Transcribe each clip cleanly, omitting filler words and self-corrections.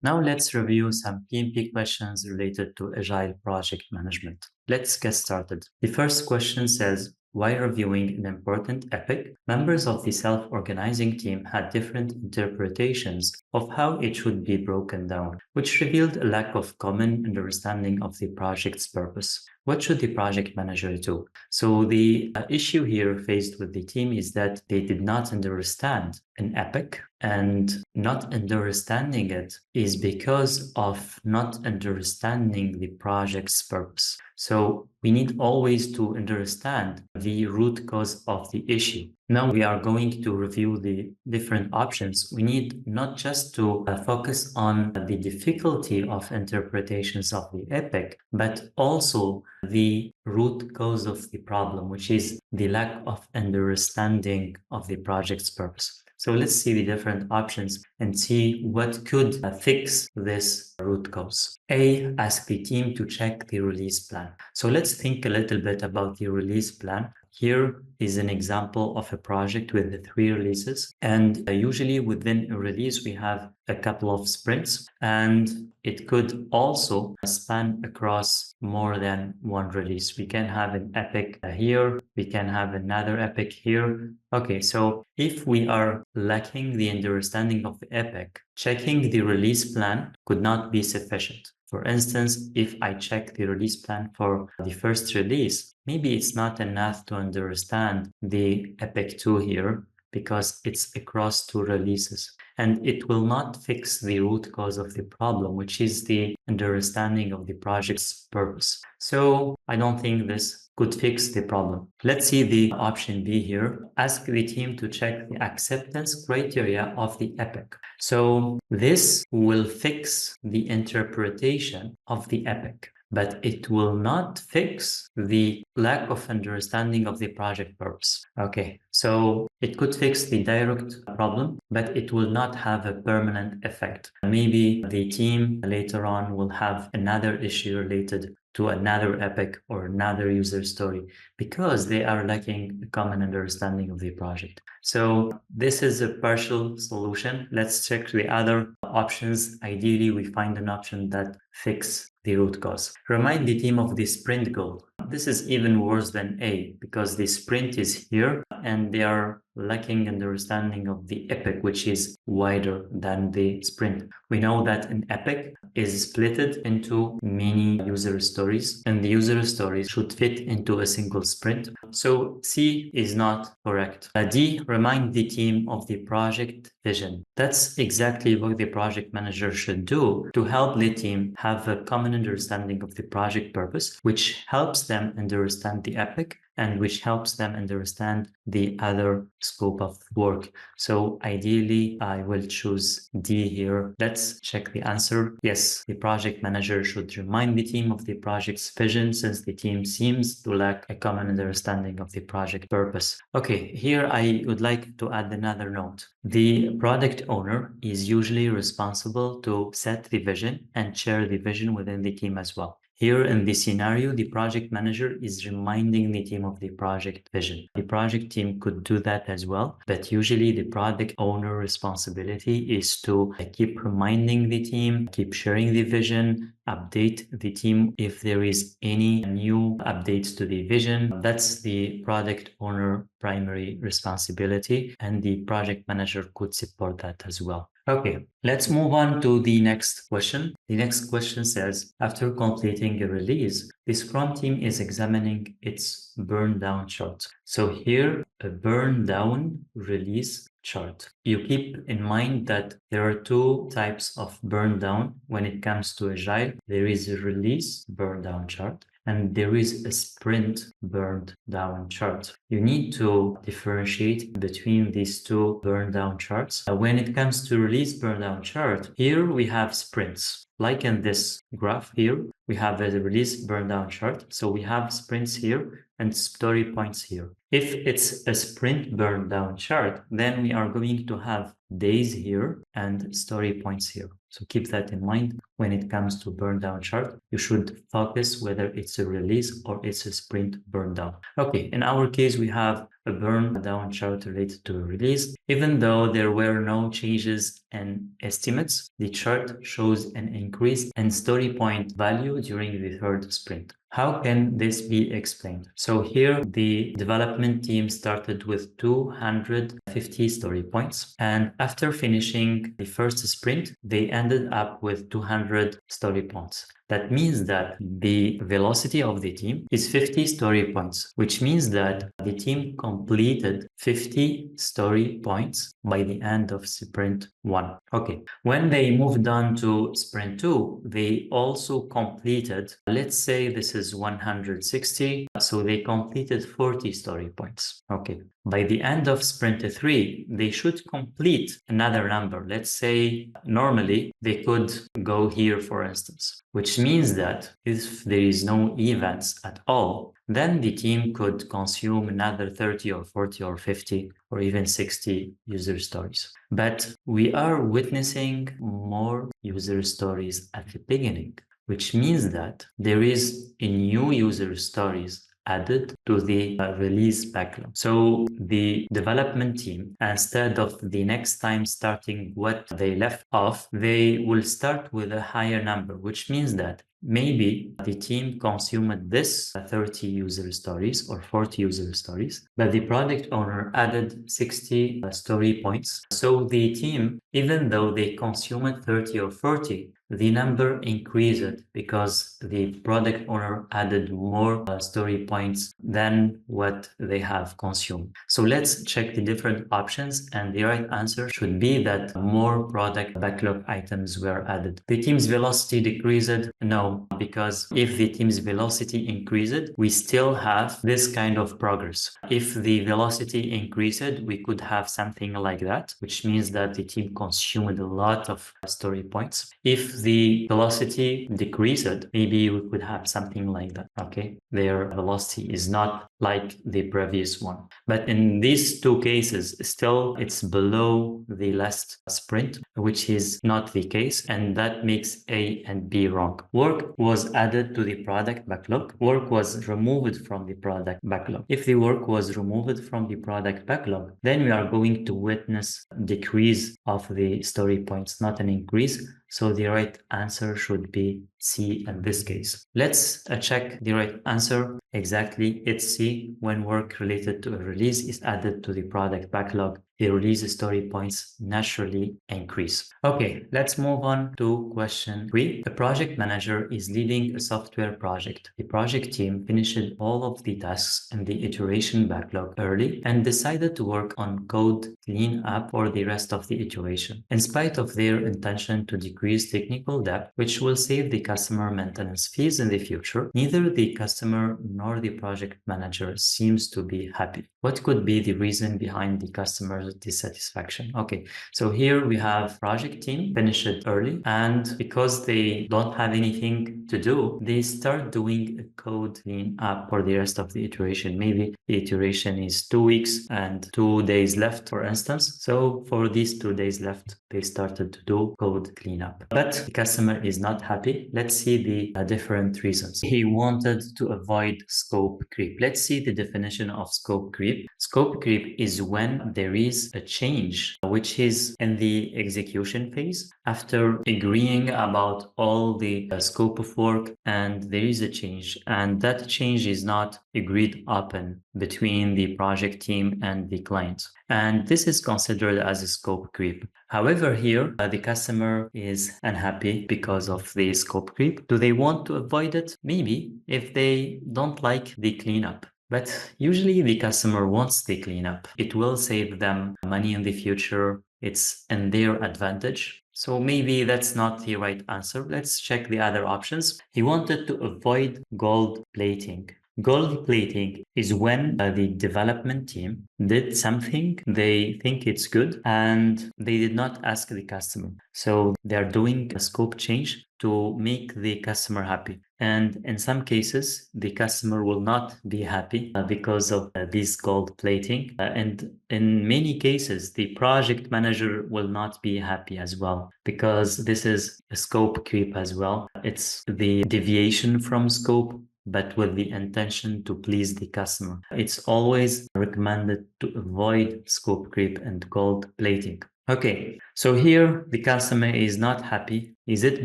Now let's review some PMP questions related to Agile project management. Let's get started. The first question says, while reviewing an important epic, members of the self-organizing team had different interpretations of how it should be broken down, which revealed a lack of common understanding of the project's purpose. What should the project manager do? So the issue here faced with the team is that they did not understand an epic, and not understanding it is because of not understanding the project's purpose. So we need always to understand the root cause of the issue. Now we are going to review the different options. We need not just to focus on the difficulty of interpretations of the epic, but also the root cause of the problem, which is the lack of understanding of the project's purpose. So let's see the different options and see what could fix this root cause. A, ask the team to check the release plan. So let's think a little bit about the release plan. Here is an example of a project with 3 releases, and usually within a release we have a couple of sprints, and it could also span across more than one release. We can have an epic here, we can have another epic here. Okay, so if we are lacking the understanding of the epic, checking the release plan could not be sufficient. For instance, if I check the release plan for the first release, maybe it's not enough to understand the Epic 2 here because it's across 2 releases. And it will not fix the root cause of the problem, which is the understanding of the project's purpose. So I don't think this could fix the problem. Let's see the option B here. Ask the team to check the acceptance criteria of the epic. So this will fix the interpretation of the epic, but it will not fix the lack of understanding of the project purpose. Okay, so it could fix the direct problem, but it will not have a permanent effect. Maybe the team later on will have another issue related to another epic or another user story because they are lacking a common understanding of the project. So this is a partial solution. Let's check the other options. Ideally, we find an option that fixes the root cause. Remind the team of the sprint goal. This is even worse than A because the sprint is here and they are lacking understanding of the epic, which is wider than the sprint. We know that an epic is splitted into many user stories, and the user stories should fit into a single sprint. So C is not correct. D, remind the team of the project vision. That's exactly what the project manager should do to help the team have a common understanding of the project purpose, which helps them understand the epic and which helps them understand the other scope of work. So ideally, I will choose D here. Let's check the answer. Yes, the project manager should remind the team of the project's vision since the team seems to lack a common understanding of the project purpose. Okay, here I would like to add another note. The product owner is usually responsible to set the vision and share the vision within the team as well. Here in this scenario, the project manager is reminding the team of the project vision. The project team could do that as well, but usually the product owner responsibility is to keep reminding the team, keep sharing the vision, update the team if there is any new updates to the vision. That's the product owner primary responsibility, and the project manager could support that as well. Okay, let's move on to the next question. The next question says, after completing a release, the Scrum team is examining its burn down chart. So here, a burn down release chart. You keep in mind that there are 2 types of burn down when it comes to Agile. There is a release burn down chart and there is a sprint burned down chart. You need to differentiate between these 2 burn down charts. When it comes to release burn down chart, here we have sprints. Like in this graph here, we have a release burn down chart. So we have sprints here and story points here. If it's a sprint burn down chart, then we are going to have days here and story points here. So keep that in mind. When it comes to burn down chart, you should focus whether it's a release or it's a sprint burn down. Okay, in our case, we have a burn down chart related to a release. Even though there were no changes in estimates, the chart shows an increase in story point value during the third sprint. How can this be explained? So here the development team started with 250 story points, and after finishing the first sprint, they ended up with 200 story points. That means that the velocity of the team is 50 story points, which means that the team completed 50 story points by the end of sprint 1. Okay, when they moved on to sprint 2, they also completed, let's say this is 160, so they completed 40 story points. Okay, by the end of sprint 3, they should complete another number. Let's say normally they could go here, for instance, which means that if there is no events at all, then the team could consume another 30 or 40 or 50 or even 60 user stories. But we are witnessing more user stories at the beginning, which means that there is a new user stories added to the release backlog. So the development team, instead of the next time starting what they left off, they will start with a higher number, which means that maybe the team consumed this 30 user stories or 40 user stories, but the product owner added 60 story points. So the team, even though they consumed 30 or 40, the number increased because the product owner added more story points than what they have consumed. So let's check the different options, and the right answer should be that more product backlog items were added. The team's velocity decreased? No, because if the team's velocity increased, we still have this kind of progress. If the velocity increased, we could have something like that, which means that the team consumed a lot of story points. If the velocity decreased, maybe we could have something like that. Okay, their velocity is not like the previous one. But in these two cases, still it's below the last sprint, which is not the case, and that makes A and B wrong. Work was added to the product backlog. Work was removed from the product backlog. If the work was removed from the product backlog, then we are going to witness decrease of the story points, not an increase. So the right answer should be C in this case. Let's check the right answer. Exactly, it's C. When work related to a release is added to the product backlog, the release story points naturally increase. Okay, let's move on to question 3. A project manager is leading a software project. The project team finished all of the tasks in the iteration backlog early and decided to work on code cleanup for the rest of the iteration. In spite of their intention to decrease technical debt, which will save the customer maintenance fees in the future, neither the customer nor the project manager seems to be happy. What could be the reason behind the customer's dissatisfaction? Okay, so here we have project team finish it early, and because they don't have anything to do, they start doing a code clean up for the rest of the iteration. Maybe the iteration is 2 weeks and 2 days left, for instance. So for these 2 days left, they started to do code cleanup. But the customer is not happy. Let's see the different reasons. He wanted to avoid scope creep. Let's see the definition of scope creep. Scope creep is when there is a change which is in the execution phase after agreeing about all the scope of work, and there is a change, and that change is not agreed upon between the project team and the client, and this is considered as a scope creep. However, here the customer is unhappy because of the scope creep. Do they want to avoid it? Maybe, if they don't like the cleanup. But usually the customer wants the cleanup. It will save them money in the future. It's in their advantage. So maybe that's not the right answer. Let's check the other options. He wanted to avoid gold plating. Gold plating is when the development team did something, they think it's good, and they did not ask the customer. So they're doing a scope change to make the customer happy. And in some cases, the customer will not be happy because of this gold plating. And in many cases, the project manager will not be happy as well, because this is a scope creep as well. It's the deviation from scope but with the intention to please the customer. It's always recommended to avoid scope creep and gold plating. Okay, so here the customer is not happy. Is it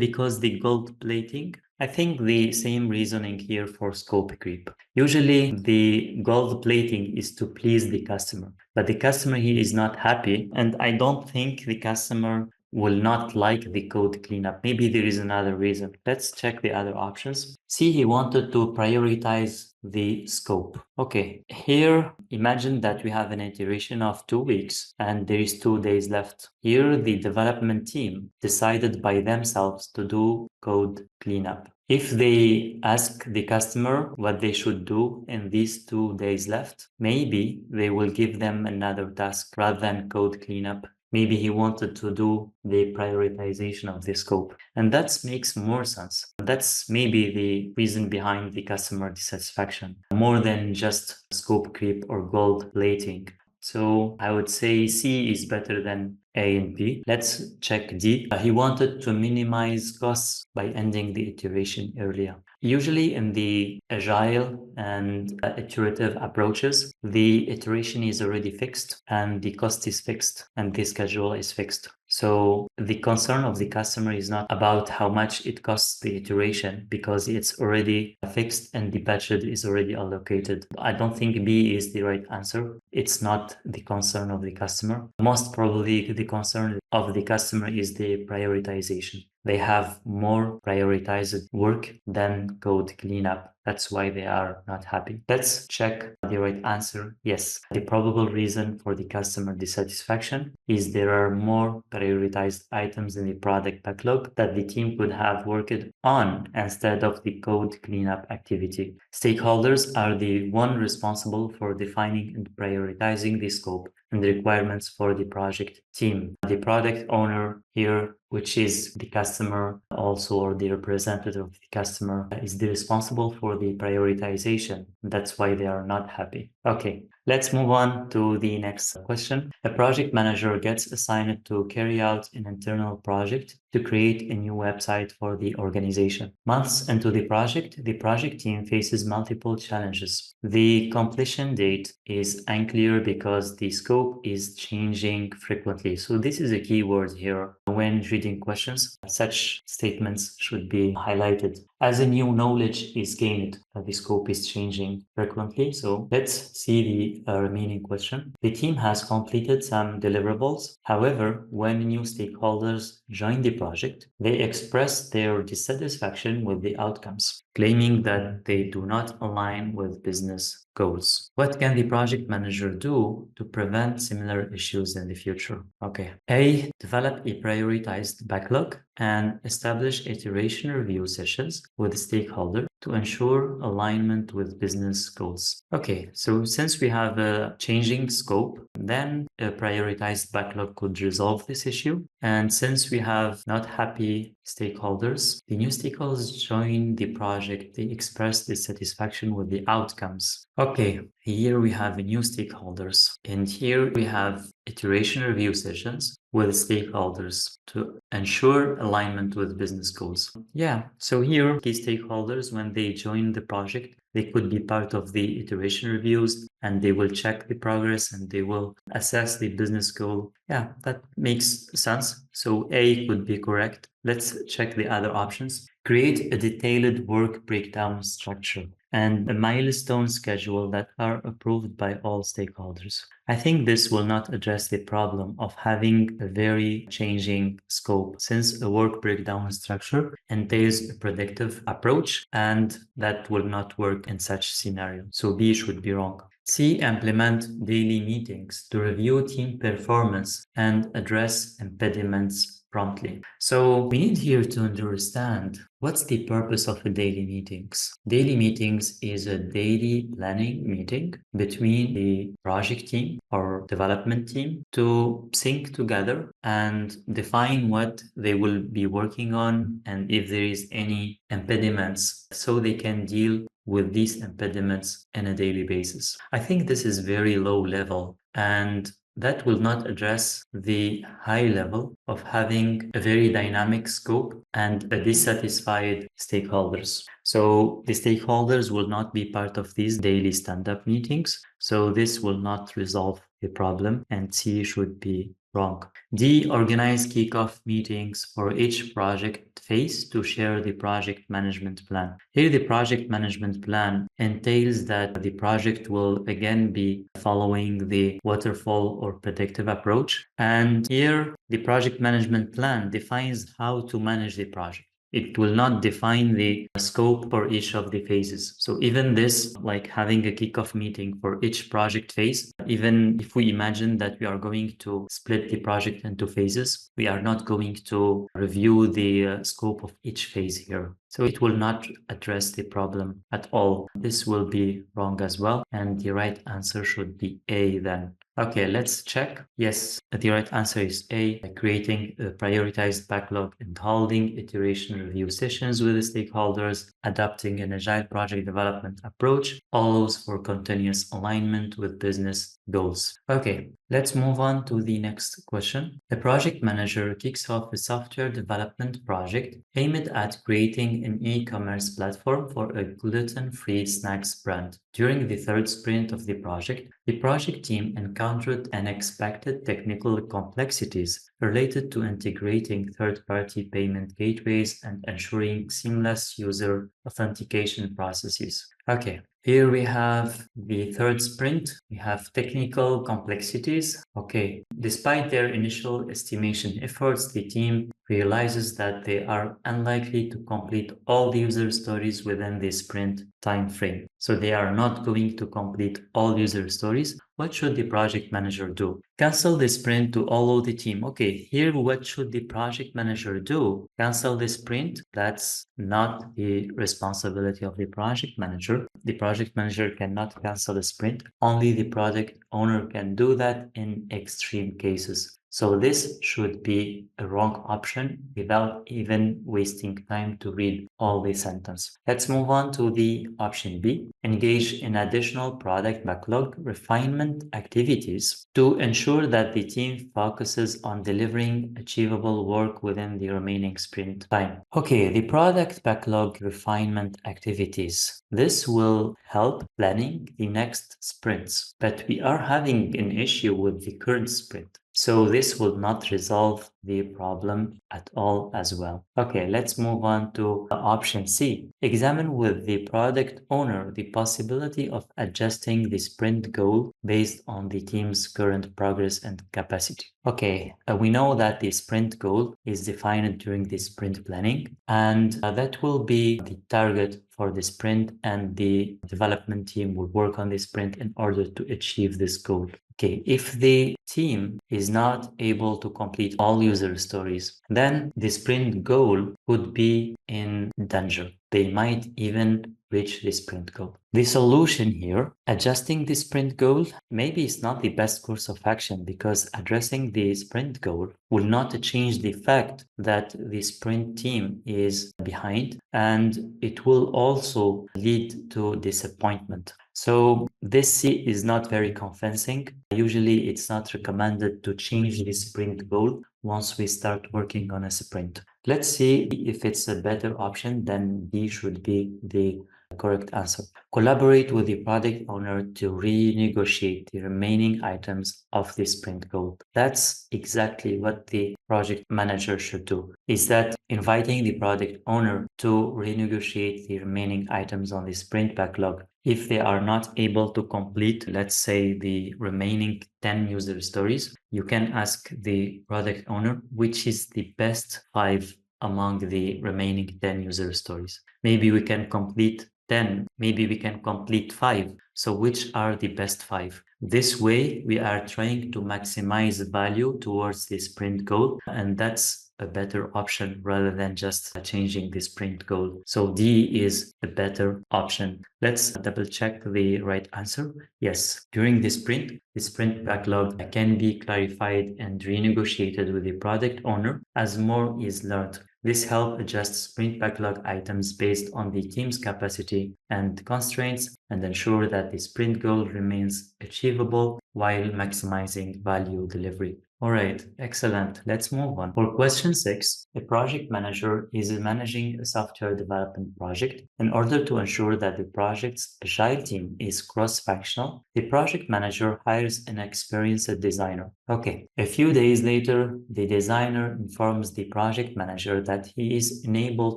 because the gold plating? I think the same reasoning here for scope creep. Usually the gold plating is to please the customer, but the customer here is not happy, and I don't think the customer will not like the code cleanup. Maybe there is another reason. Let's check the other options. See, he wanted to prioritize the scope. Okay, here imagine that we have an iteration of 2 weeks and there is 2 days left. Here the development team decided by themselves to do code cleanup. If they ask the customer what they should do in these 2 days left, maybe they will give them another task rather than code cleanup. Maybe he wanted to do the prioritization of the scope. And that makes more sense. That's maybe the reason behind the customer dissatisfaction, more than just scope creep or gold plating. So I would say C is better than A and B. Let's check D. He wanted to minimize costs by ending the iteration earlier. Usually in the agile and iterative approaches, the iteration is already fixed and the cost is fixed and the schedule is fixed. So the concern of the customer is not about how much it costs the iteration because it's already fixed and the budget is already allocated. I don't think B is the right answer. It's not the concern of the customer. Most probably the concern of the customer is the prioritization. They have more prioritized work than code cleanup. That's why they are not happy. Let's check the right answer. Yes, the probable reason for the customer dissatisfaction is there are more prioritized items in the product backlog that the team could have worked on instead of the code cleanup activity. Stakeholders are the one responsible for defining and prioritizing the scope and the requirements for the project team. The product owner here, which is the customer also, or the representative of the customer, is the responsible for the prioritization. That's why they are not happy. Okay, let's move on to the next question. A project manager gets assigned to carry out an internal project to create a new website for the organization. Months into the project team faces multiple challenges. The completion date is unclear because the scope is changing frequently. So this is a key word here. When reading questions, such statements should be highlighted. As a new knowledge is gained, the scope is changing frequently. So let's see the remaining question. The team has completed some deliverables. However, when new stakeholders join the project, they express their dissatisfaction with the outcomes, claiming that they do not align with business goals. What can the project manager do to prevent similar issues in the future? Okay. A, develop a prioritized backlog and establish iteration review sessions with stakeholders to ensure alignment with business goals. Okay, so since we have a changing scope, then a prioritized backlog could resolve this issue. And since we have not happy stakeholders, the new stakeholders join the project, they express dissatisfaction with the outcomes. Okay, here we have new stakeholders, and here we have iteration review sessions with stakeholders to ensure alignment with business goals. Yeah, so here key stakeholders, when they join the project, they could be part of the iteration reviews and they will check the progress and they will assess the business goal. Yeah, that makes sense. So A could be correct. Let's check the other options. Create a detailed work breakdown structure and a milestone schedule that are approved by all stakeholders. I think this will not address the problem of having a very changing scope, since a work breakdown structure entails a predictive approach and that will not work in such scenario. So B should be wrong. C, implement daily meetings to review team performance and address impediments promptly. So we need here to understand what's the purpose of a daily meetings. Daily meetings is a daily planning meeting between the project team or development team to sync together and define what they will be working on and if there is any impediments so they can deal with these impediments on a daily basis. I think this is very low level and that will not address the high level of having a very dynamic scope and a dissatisfied stakeholders. So the stakeholders will not be part of these daily stand-up meetings. So this will not resolve the problem, and C should be wrong. D, organize kickoff meetings for each project phase to share the project management plan. Here, the project management plan entails that the project will again be following the waterfall or predictive approach. And here, the project management plan defines how to manage the project. It will not define the scope for each of the phases. So even this, like having a kickoff meeting for each project phase, even if we imagine that we are going to split the project into phases, we are not going to review the scope of each phase here. So it will not address the problem at all. This will be wrong as well. And the right answer should be A then. Okay, let's check. Yes, the right answer is A, creating a prioritized backlog and holding iteration review sessions with the stakeholders, adopting an agile project development approach, allows for continuous alignment with business goals. Okay, let's move on to the next question. A project manager kicks off a software development project aimed at creating an e-commerce platform for a gluten-free snacks brand. During the third sprint of the project team encountered unexpected technical complexities related to integrating third-party payment gateways and ensuring seamless user authentication processes. Okay, here we have the third sprint. We have technical complexities. Okay, despite their initial estimation efforts, the team realizes that they are unlikely to complete all the user stories within the sprint time frame. So they are not going to complete all user stories. What should the project manager do? Cancel the sprint to allow the team. Okay, here what should the project manager do? Cancel the sprint? That's not the responsibility of the project manager. The project manager cannot cancel the sprint. Only the project owner can do that in extreme cases. So this should be a wrong option without even wasting time to read all the sentence. Let's move on to the option B. Engage in additional product backlog refinement activities to ensure that the team focuses on delivering achievable work within the remaining sprint time. Okay, the product backlog refinement activities. This will help planning the next sprints, but we are having an issue with the current sprint. So this will not resolve the problem at all as well. Okay, let's move on to option C. Examine with the product owner the possibility of adjusting the sprint goal based on the team's current progress and capacity. Okay, we know that the sprint goal is defined during the sprint planning, and that will be the target for the sprint, and the development team will work on the sprint in order to achieve this goal. Okay, if the team is not able to complete all user stories, then the sprint goal would be in danger. They might even reach the sprint goal. The solution here, adjusting the sprint goal, maybe it's not the best course of action, because addressing the sprint goal will not change the fact that the sprint team is behind, and it will also lead to disappointment. So this is not very convincing. Usually it's not recommended to change the sprint goal once we start working on a sprint. Let's see if it's a better option. Then D should be the correct answer. Collaborate with the product owner to renegotiate the remaining items of the sprint goal. That's exactly what the project manager should do, is that inviting the product owner to renegotiate the remaining items on the sprint backlog. If they are not able to complete, let's say, the remaining 10 user stories, you can ask the product owner which is the best 5 among the remaining 10 user stories. Maybe we can complete 10, maybe we can complete 5. So which are the best 5? This way, we are trying to maximize value towards the sprint goal, and that's a better option rather than just changing the sprint goal. So D is a better option. Let's double check the right answer. Yes, during the sprint backlog can be clarified and renegotiated with the product owner as more is learned. This helps adjust sprint backlog items based on the team's capacity and constraints, and ensure that the sprint goal remains achievable while maximizing value delivery. All right, excellent. Let's move on. For question 6, a project manager is managing a software development project. In order to ensure that the project's agile team is cross-functional, the project manager hires an experienced designer. Okay, a few days later, the designer informs the project manager that he is unable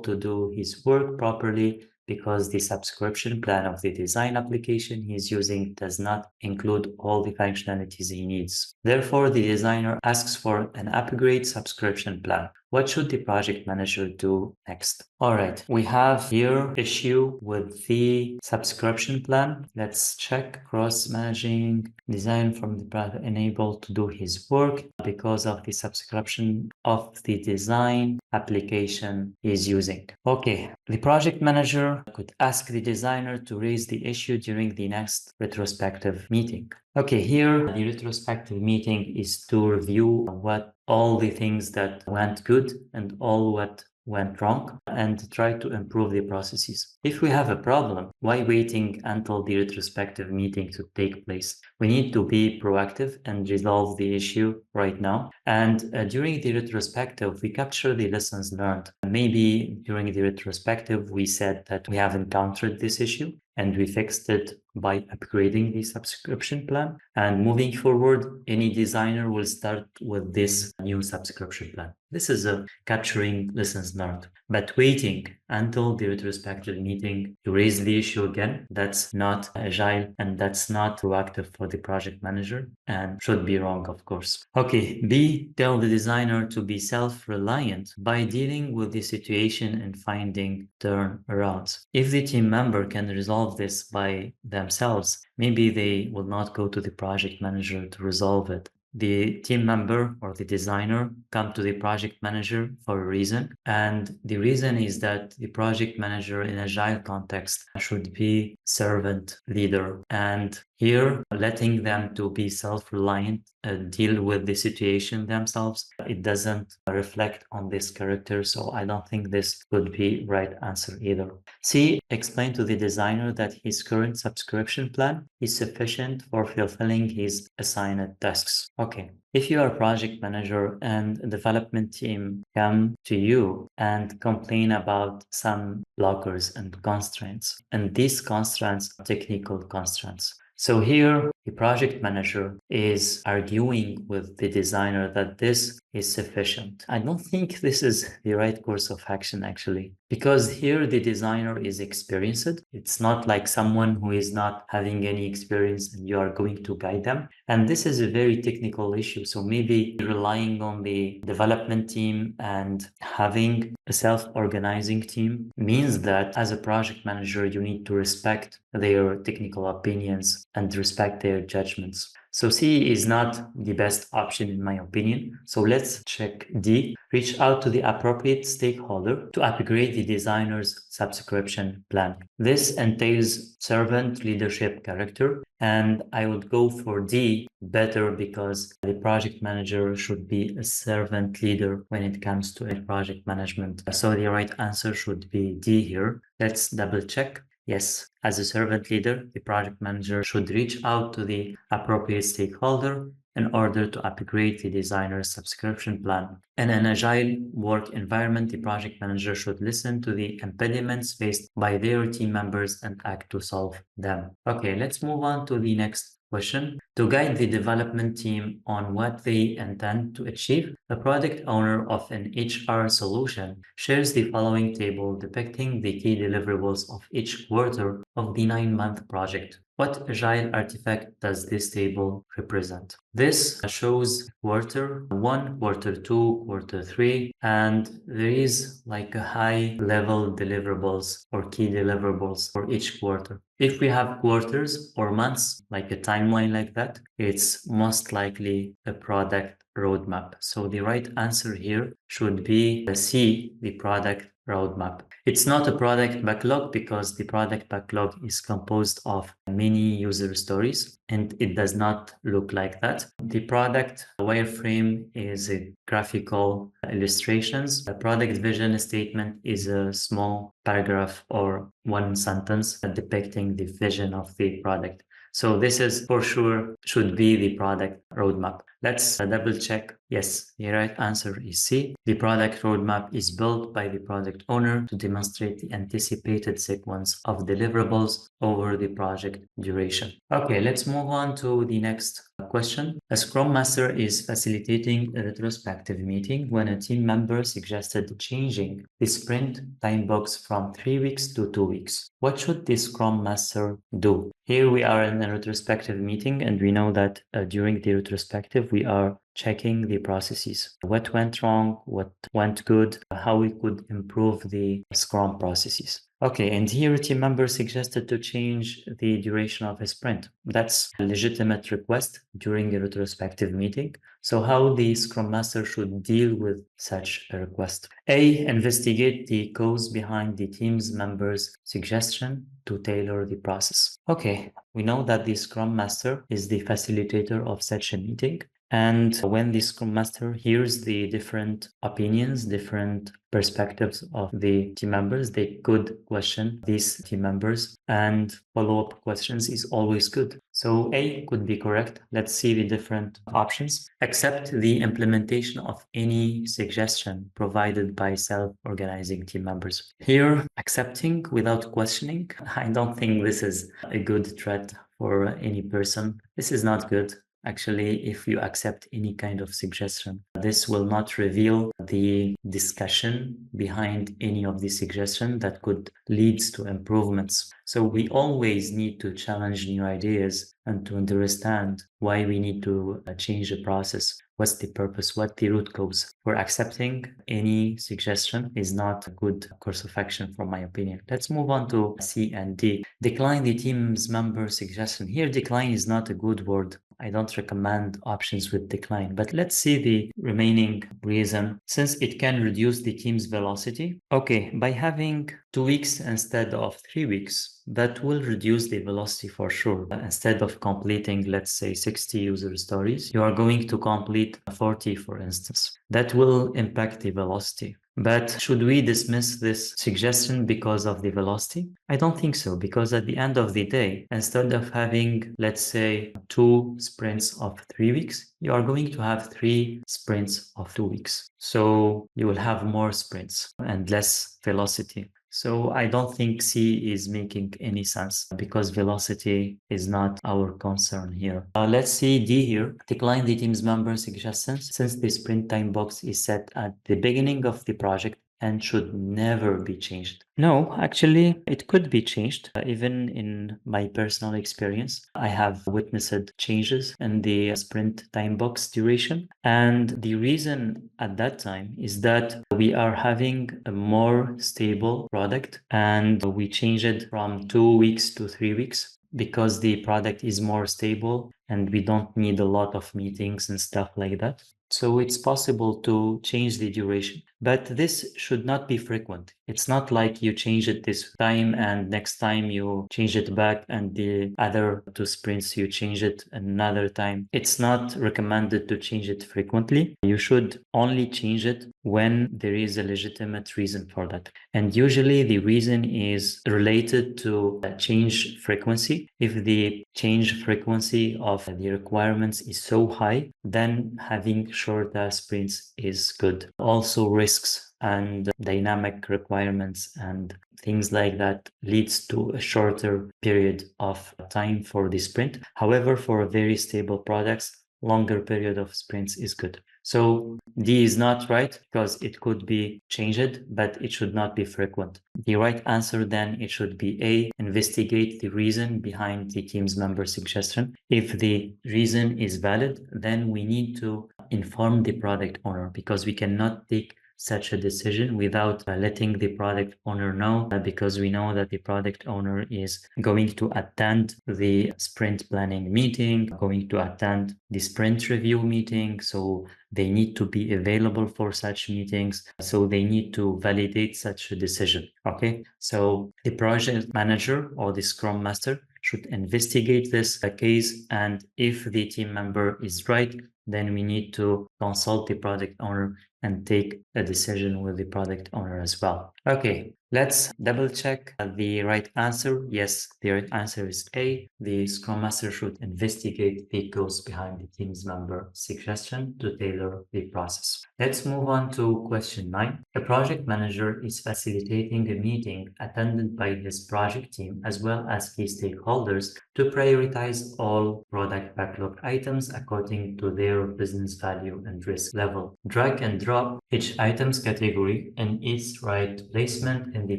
to do his work properly because the subscription plan of the design application he is using does not include all the functionalities he needs. Therefore, the designer asks for an upgrade subscription plan. What should the project manager do next? All right, we have here issue with the subscription plan. Let's check cross-managing design from the project unable to do his work because of the subscription of the design application he is using. Okay, the project manager could ask the designer to raise the issue during the next retrospective meeting. Okay, here the retrospective meeting is to review what all the things that went good and all what went wrong and try to improve the processes. If we have a problem, why waiting until the retrospective meeting to take place? We need to be proactive and resolve the issue right now. And during the retrospective, we capture the lessons learned. Maybe during the retrospective, we said that we have encountered this issue and we fixed it by upgrading the subscription plan. And moving forward, any designer will start with this new subscription plan. This is capturing lessons learned. But waiting until the retrospective meeting to raise the issue again, that's not agile and that's not proactive for the project manager and should be wrong, of course. Okay, B, tell the designer to be self-reliant by dealing with the situation and finding turnarounds. If the team member can resolve this by themselves, maybe they will not go to the project manager to resolve it. The team member or the designer come to the project manager for a reason. And the reason is that the project manager in agile context should be servant leader. And here, letting them to be self-reliant, deal with the situation themselves, it doesn't reflect on this character. So I don't think this could be right answer either. C, explain to the designer that his current subscription plan is sufficient for fulfilling his assigned tasks. Okay, if you are a project manager and a development team come to you and complain about some blockers and constraints, and these constraints are technical constraints. So here, the project manager is arguing with the designer that this is sufficient. I don't think this is the right course of action, actually, because here the designer is experienced. It's not like someone who is not having any experience and you are going to guide them. And this is a very technical issue. So maybe relying on the development team and having a self-organizing team means that as a project manager, you need to respect their technical opinions and respect their judgments. So C is not the best option in my opinion. So let's check D. Reach out to the appropriate stakeholder to upgrade the designer's subscription plan. This entails servant leadership character, and I would go for D better because the project manager should be a servant leader when it comes to a project management. So the right answer should be D here. Let's double check. Yes, as a servant leader, the project manager should reach out to the appropriate stakeholder in order to upgrade the designer's subscription plan. In an agile work environment, the project manager should listen to the impediments faced by their team members and act to solve them. Okay, let's move on to the next question. To guide the development team on what they intend to achieve, the product owner of an HR solution shares the following table depicting the key deliverables of each quarter of the 9-month project. What agile artifact does this table represent? This shows quarter 1, quarter 2, quarter 3, and there is like a high level deliverables or key deliverables for each quarter. If we have quarters or months, like a timeline like that, it's most likely a product roadmap. So the right answer here should be C, the product roadmap. It's not a product backlog because the product backlog is composed of many user stories and it does not look like that. The product wireframe is a graphical illustrations. The product vision statement is a small paragraph or one sentence depicting the vision of the product. So this is for sure should be the product roadmap. Let's double check. Yes, the right answer is C. The product roadmap is built by the product owner to demonstrate the anticipated sequence of deliverables over the project duration. Okay, let's move on to the next question. A Scrum Master is facilitating a retrospective meeting when a team member suggested changing the sprint time box from 3 weeks to 2 weeks. What should the Scrum Master do? Here we are in a retrospective meeting, and we know that during the retrospective, we are checking the processes. What went wrong, what went good, how we could improve the Scrum processes. Okay, and here a team member suggested to change the duration of a sprint. That's a legitimate request during a retrospective meeting. So how the Scrum Master should deal with such a request? A, investigate the cause behind the team's members' suggestion to tailor the process. Okay, we know that the Scrum Master is the facilitator of such a meeting. And when the Scrum Master hears the different opinions, different perspectives of the team members, they could question these team members, and follow-up questions is always good. So A could be correct. Let's see the different options. Accept the implementation of any suggestion provided by self-organizing team members. Here, accepting without questioning, I don't think this is a good threat for any person. This is not good. Actually, if you accept any kind of suggestion, this will not reveal the discussion behind any of the suggestion that could lead to improvements. So we always need to challenge new ideas and to understand why we need to change the process. What's the purpose? What the root cause? For accepting any suggestion is not a good course of action, from my opinion. Let's move on to C and D. Decline the team's member suggestion. Here, decline is not a good word. I don't recommend options with decline, but let's see the remaining reason. Since it can reduce the team's velocity. Okay, by having 2 weeks instead of 3 weeks, that will reduce the velocity for sure. Instead of completing, let's say, 60 user stories, you are going to complete 40, for instance. That will impact the velocity. But should we dismiss this suggestion because of the velocity? I don't think so, because at the end of the day, instead of having, let's say, 2 sprints of 3 weeks, you are going to have 3 sprints of 2 weeks. So you will have more sprints and less velocity. So I don't think C is making any sense because velocity is not our concern here. Let's see D here. Decline the team's member suggestions since the sprint time box is set at the beginning of the project and should never be changed. No, actually, it could be changed. Even in my personal experience, I have witnessed changes in the sprint time box duration. And the reason at that time is that we are having a more stable product and we change it from 2 weeks to 3 weeks because the product is more stable and we don't need a lot of meetings and stuff like that. So it's possible to change the duration, but this should not be frequent. It's not like you change it this time and next time you change it back and the other 2 sprints you change it another time. It's not recommended to change it frequently. You should only change it when there is a legitimate reason for that. And usually the reason is related to change frequency. If the change frequency of the requirements is so high, then having shorter sprints is good. Also risks and dynamic requirements and things like that leads to a shorter period of time for the sprint. However, for very stable products, longer period of sprints is good. So D is not right because it could be changed, but it should not be frequent. The right answer then it should be A, investigate the reason behind the team's member suggestion. If the reason is valid, then we need to inform the product owner because we cannot take such a decision without letting the product owner know, because we know that the product owner is going to attend the sprint planning meeting, going to attend the sprint review meeting. So they need to be available for such meetings. So they need to validate such a decision. Okay. So the project manager or the Scrum Master should investigate this case. And if the team member is right, then we need to consult the product owner and take a decision with the product owner as well. Okay, Let's double check the right answer. Yes, the right answer is A. The Scrum Master should investigate the goals behind the team's member suggestion to tailor the process. Let's move on to question 9. A project manager is facilitating a meeting attended by his project team as well as key stakeholders to prioritize all product backlog items according to their business value and risk level. Drag and drop each item's category and its right placement in the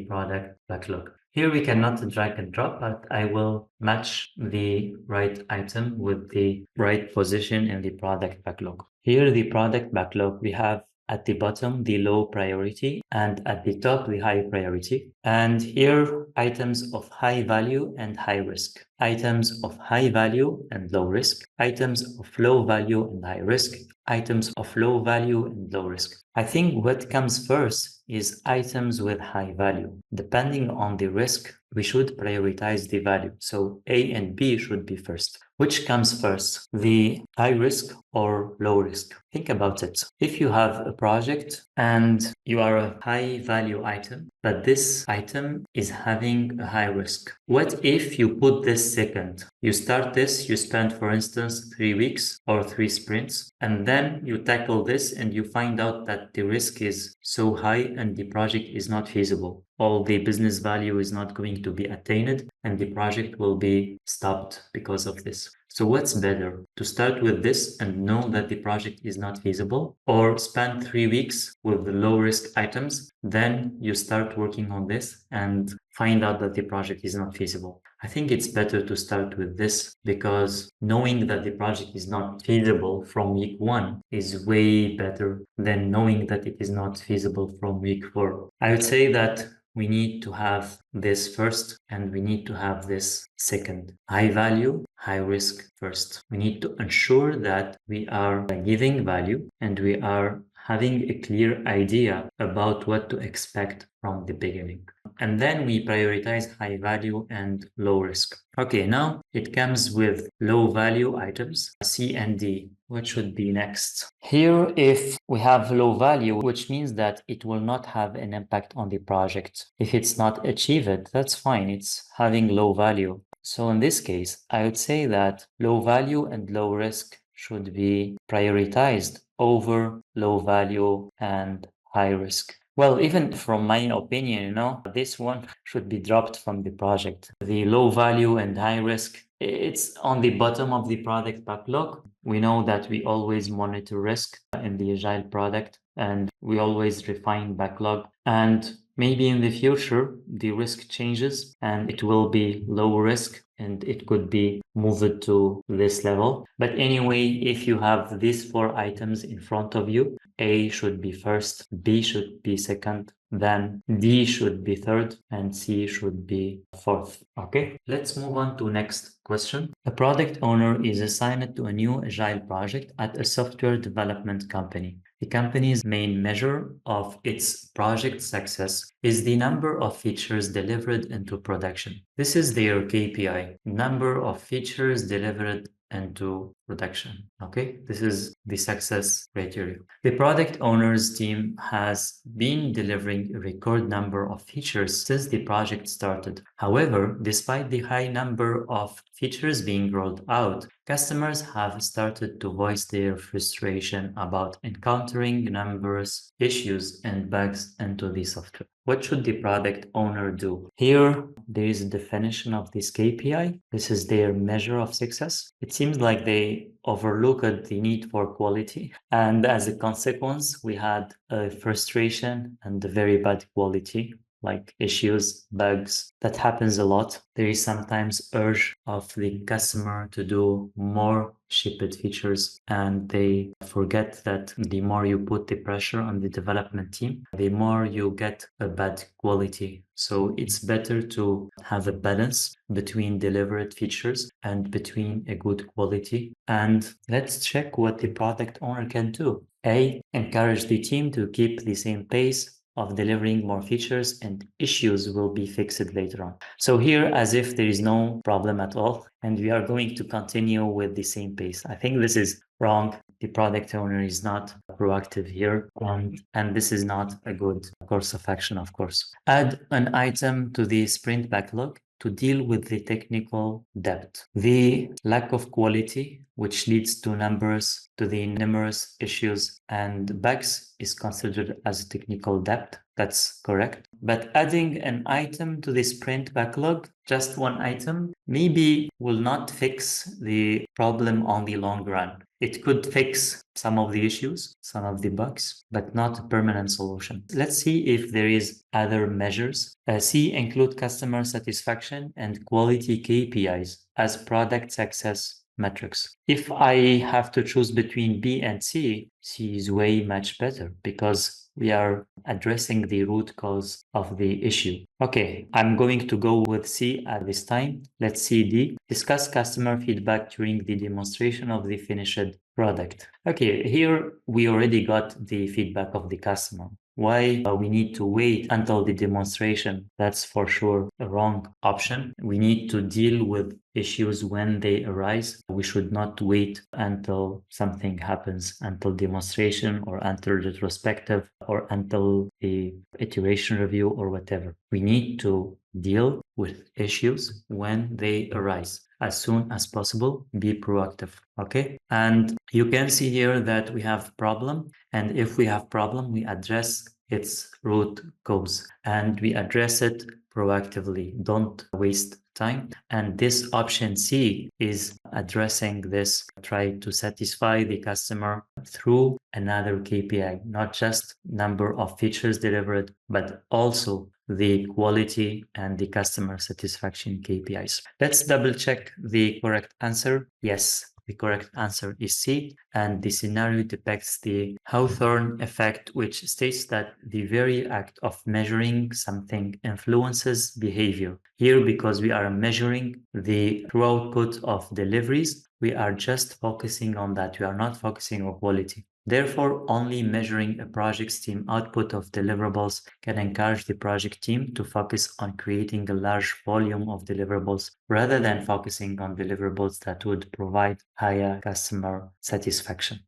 product backlog. Here we cannot drag and drop, but I will match the right item with the right position in the product backlog. Here the product backlog, we have at the bottom the low priority and at the top the high priority. And here items of high value and high risk, items of high value and low risk, items of low value and high risk, items of low value and low risk. I think what comes first is items with high value. Depending on the risk, we should prioritize the value. So A and B should be first. Which comes first, the high risk or low risk? Think about it. If you have a project and you are a high value item, but this item is having a high risk, what if you put this second? You start this, you spend, for instance, 3 weeks or 3 sprints, and then you tackle this and you find out that the risk is so high and the project is not feasible. All the business value is not going to be attained and the project will be stopped because of this. So what's better, to start with this and know that the project is not feasible, or spend 3 weeks with the low risk items, then you start working on this and find out that the project is not feasible? I think it's better to start with this, because knowing that the project is not feasible from week 1 is way better than knowing that it is not feasible from week 4. I would say that we need to have this first and we need to have this second. High value, high risk first. We need to ensure that we are giving value and we are having a clear idea about what to expect from the beginning. And then we prioritize high value and low risk. Okay, now it comes with low value items, C and D. What should be next? Here, if we have low value, which means that it will not have an impact on the project. If it's not achieved, that's fine. It's having low value. So in this case, I would say that low value and low risk should be prioritized over low value and high risk. Well, even from my opinion, this one should be dropped from the project. The low value and high risk, it's on the bottom of the product backlog. We know that we always monitor risk in the Agile product and we always refine backlog. And maybe in the future, the risk changes and it will be low risk and it could be moved to this level. But anyway, if you have these 4 items in front of you, A should be first, B should be second, then D should be third, and C should be fourth. Okay, let's move on to next question. A product owner is assigned to a new Agile project at a software development company. The company's main measure of its project success is the number of features delivered into production. This is their KPI, number of features delivered into production. Okay, this is the success criteria. The product owner's team has been delivering a record number of features since the project started. However, despite the high number of features being rolled out, customers have started to voice their frustration about encountering numerous issues and bugs into the software. What should the product owner do? Here, there is a definition of this KPI. This is their measure of success. It seems like they overlooked the need for quality. And as a consequence, we had a frustration and a very bad quality, like issues, bugs. That happens a lot. There is sometimes urge of the customer to do more shipped features, and they forget that the more you put the pressure on the development team, the more you get a bad quality. So it's better to have a balance between delivered features and between a good quality. And let's check what the product owner can do. A, encourage the team to keep the same pace of delivering more features, and issues will be fixed later on. So here, as if there is no problem at all, and we are going to continue with the same pace. I think this is wrong. the product owner is not proactive here, and this is not a good course of action, of course. Add an item to the sprint backlog to deal with the technical debt. The lack of quality, which leads to the numerous issues and bugs, is considered as a technical debt. That's correct. But adding an item to the sprint backlog, just one item, maybe will not fix the problem on the long run. It could fix some of the issues, some of the bugs, but not a permanent solution. Let's see if there is other measures. C, include customer satisfaction and quality KPIs as product success metrics. If I have to choose between B and C, C is way much better because we are addressing the root cause of the issue. Okay, I'm going to go with C at this time. Let's see D. Discuss customer feedback during the demonstration of the finished product. Okay, here we already got the feedback of the customer. Why we need to wait until the demonstration? That's for sure a wrong option. We need to deal with issues when they arise. We should not wait until something happens, until demonstration or until retrospective or until the iteration review or whatever. We need to deal with issues when they arise as soon as possible. Be proactive. Okay, and you can see here that we have problem, and if we have problem, we address its root cause and we address it proactively. Don't waste time. And this option C is addressing this, try to satisfy the customer through another KPI, not just number of features delivered, but also the quality and the customer satisfaction KPIs. Let's double check the correct answer. Yes, the correct answer is C, and the scenario depicts the Hawthorne effect, which states that the very act of measuring something influences behavior. Here, because we are measuring the throughput of deliveries, we are just focusing on that. We are not focusing on quality. Therefore, only measuring a project's team output of deliverables can encourage the project team to focus on creating a large volume of deliverables rather than focusing on deliverables that would provide higher customer satisfaction.